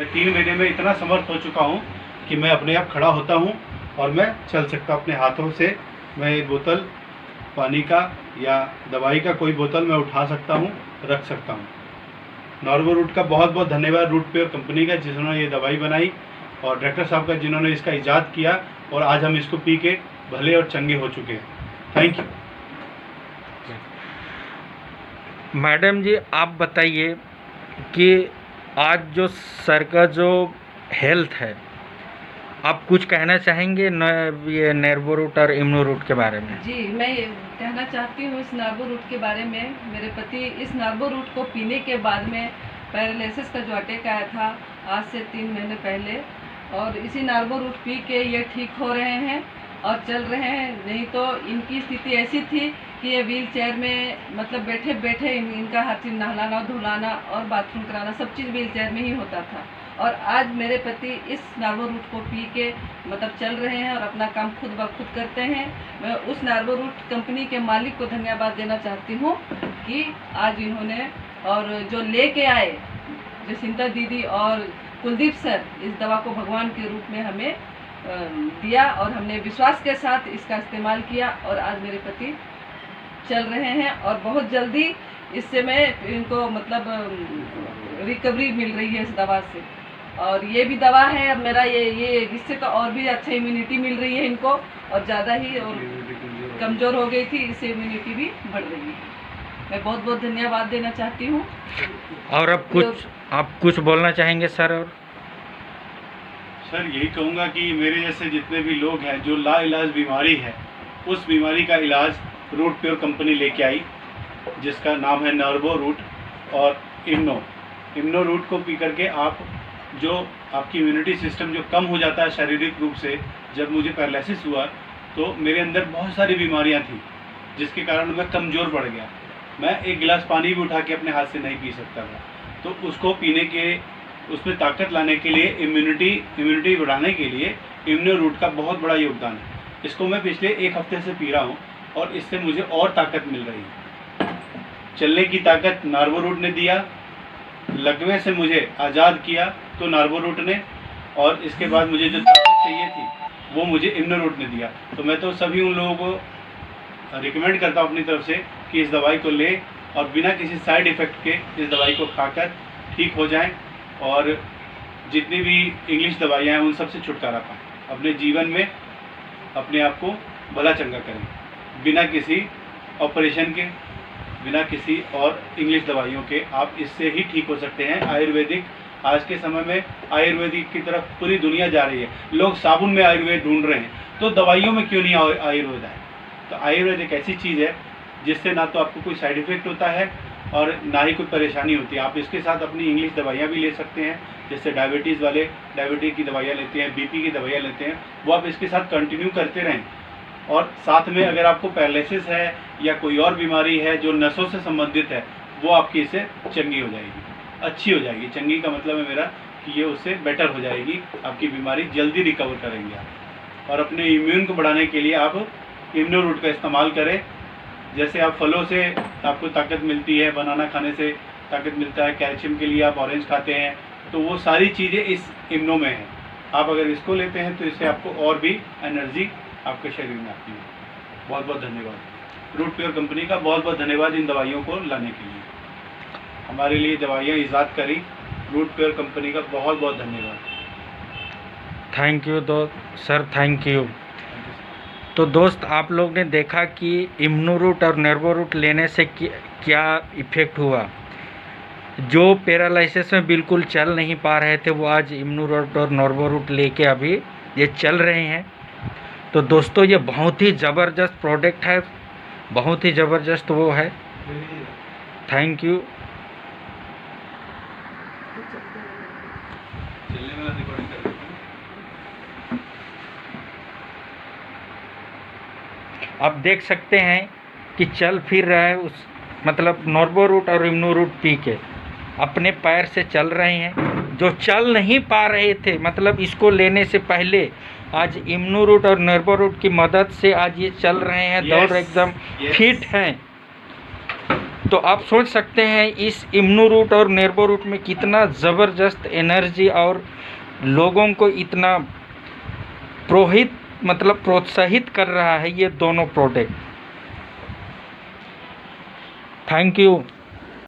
मैं 3 महीने में इतना समर्थ हो चुका हूँ कि मैं अपने आप खड़ा होता हूँ और मैं चल सकता हूँ अपने हाथों से। मैं एक बोतल पानी का या दवाई का कोई बोतल मैं उठा सकता हूँ, रख सकता हूँ। नॉर्वो रूट का बहुत बहुत धन्यवाद रूट प्योर कंपनी का, जिन्होंने ये दवाई बनाई, और डायरेक्टर साहब का जिन्होंने इसका इजाद किया, और आज हम इसको पी के भले और चंगे हो चुके हैं। Thank you. मैडम जी, आप बताइए कि आज जो सर का जो हेल्थ है, आप कुछ कहना चाहेंगे ये नर्वो रूट और इम्यूनो रूट के बारे में? जी, मैं ये कहना चाहती हूँ इस नर्वो रूट के बारे में। मेरे पति इस नर्वो रूट को पीने के बाद में पैरालिसिस का जो अटैक आया था आज से 3 महीने पहले, और इसी नर्वो रूट पी के ये ठीक हो रहे हैं और चल रहे हैं। नहीं तो इनकी स्थिति ऐसी थी कि ये व्हील चेयर में मतलब बैठे बैठे इनका हर चीज़ नहलाना, धुलाना और बाथरूम कराना सब चीज़ व्हील चेयर में ही होता था। और आज मेरे पति इस नर्वो रूट को पी के मतलब चल रहे हैं और अपना काम खुद ब खुद करते हैं। मैं उस नर्वो रूट कंपनी के मालिक को धन्यवाद देना चाहती हूँ कि आज इन्होंने और जो लेके आए जसिंता दीदी और कुलदीप सर इस दवा को भगवान के रूप में हमें दिया, और हमने विश्वास के साथ इसका इस्तेमाल किया और आज मेरे पति चल रहे हैं। और बहुत जल्दी इससे मैं इनको मतलब रिकवरी मिल रही है इस दवा से। और ये भी दवा है अब मेरा ये इससे तो और भी अच्छा इम्यूनिटी मिल रही है इनको, और ज़्यादा ही और कमज़ोर हो गई थी, इससे इम्यूनिटी भी बढ़ रही है। मैं बहुत बहुत धन्यवाद देना चाहती हूँ। और अब आप कुछ बोलना चाहेंगे सर? और सर यही कहूँगा कि मेरे जैसे जितने भी लोग हैं जो लाइलाज बीमारी है, उस बीमारी का इलाज रूट प्योर कंपनी लेके आई, जिसका नाम है नर्वो रूट और इम्नो रूट को पी करके आप जो आपकी इम्यूनिटी सिस्टम जो कम हो जाता है शारीरिक रूप से। जब मुझे पैरालिसिस हुआ तो मेरे अंदर बहुत सारी बीमारियां थी, जिसके कारण मैं कमज़ोर पड़ गया। मैं एक गिलास पानी भी उठा के अपने हाथ से नहीं पी सकता था। तो उसको पीने के, उसमें ताकत लाने के लिए, इम्यूनिटी बढ़ाने के लिए इम्यूनो रूट का बहुत बड़ा योगदान है। इसको मैं पिछले 1 हफ्ते से पी रहा हूँ और इससे मुझे और ताकत मिल रही है। चलने की ताकत नर्वो रूट ने दिया, लकवे से मुझे आज़ाद किया तो नर्वो रूट ने, और इसके बाद मुझे जो ताकत चाहिए थी वो मुझे इम्यूनो रूट ने दिया। तो मैं तो सभी उन लोगों को रिकमेंड करता हूँ अपनी तरफ से कि इस दवाई को लें और बिना किसी साइड इफ़ेक्ट के इस दवाई को खाकर ठीक हो जाएं, और जितनी भी इंग्लिश दवाइयाँ हैं उन सब से छुटकारा पाएँ। अपने जीवन में अपने आप को भला चंगा करें, बिना किसी ऑपरेशन के, बिना किसी और इंग्लिश दवाइयों के। आप इससे ही ठीक हो सकते हैं। आयुर्वेदिक, आज के समय में आयुर्वेदिक की तरफ पूरी दुनिया जा रही है। लोग साबुन में आयुर्वेद ढूंढ रहे हैं, तो दवाइयों में क्यों नहीं आयुर्वेद है? तो आयुर्वेद एक ऐसी चीज़ है जिससे ना तो आपको कोई साइड इफ़ेक्ट होता है और ना ही कोई परेशानी होती है। आप इसके साथ अपनी इंग्लिश दवाइयाँ भी ले सकते हैं, जैसे डायबिटीज़ वाले डायबिटीज़ की दवाइयाँ लेते हैं, बीपी की दवाइयाँ लेते हैं, वो आप इसके साथ कंटिन्यू करते रहें। और साथ में अगर आपको पैरालिसिस है या कोई और बीमारी है जो नसों से संबंधित है, वो आपकी इससे चंगी हो जाएगी, अच्छी हो जाएगी। चंगी का मतलब है मेरा कि ये उससे बेटर हो जाएगी, आपकी बीमारी जल्दी रिकवर करेंगे आप। और अपने इम्यून को बढ़ाने के लिए आप इम्यूनो रूट का इस्तेमाल करें। जैसे आप फलों से आपको ताकत मिलती है, बनाना खाने से ताकत मिलता है, कैल्शियम के लिए आप ऑरेंज खाते हैं, तो वो सारी चीज़ें इस इम्यूनो में हैं। आप अगर इसको लेते हैं तो इससे आपको और भी एनर्जी आपके शरीर में आती है। बहुत बहुत धन्यवाद रूट प्योर कंपनी का, बहुत बहुत धन्यवाद इन दवाइयों को लाने के लिए, हमारे लिए दवाइयाँ ईजाद करी। रूट प्योर कंपनी का बहुत बहुत धन्यवाद। Thank you sir, thank you. तो दोस्त, आप लोग ने देखा कि इम्यूनो रूट और नर्वो रूट लेने से क्या इफ़ेक्ट हुआ। जो पैरालिसिस में बिल्कुल चल नहीं पा रहे थे, वो आज इम्यूनो रूट और नर्वो रूट लेके अभी ये चल रहे हैं। तो दोस्तों, ये बहुत ही ज़बरदस्त प्रोडक्ट है, बहुत ही ज़बरदस्त वो है। Thank you. आप देख सकते हैं कि चल फिर रहा है, उस मतलब नर्वो रूट और इम्यूनो रूट पी के अपने पैर से चल रहे हैं। जो चल नहीं पा रहे थे, मतलब इसको लेने से पहले, आज इम्यूनो रूट और नर्वो रूट की मदद से आज ये चल रहे हैं। दौड़ एकदम फिट हैं। तो आप सोच सकते हैं इस इम्नू रूट और नेर्बो रूट में कितना ज़बरदस्त एनर्जी और लोगों को इतना प्रोत्साहित कर रहा है ये दोनों प्रोडक्ट। Thank you.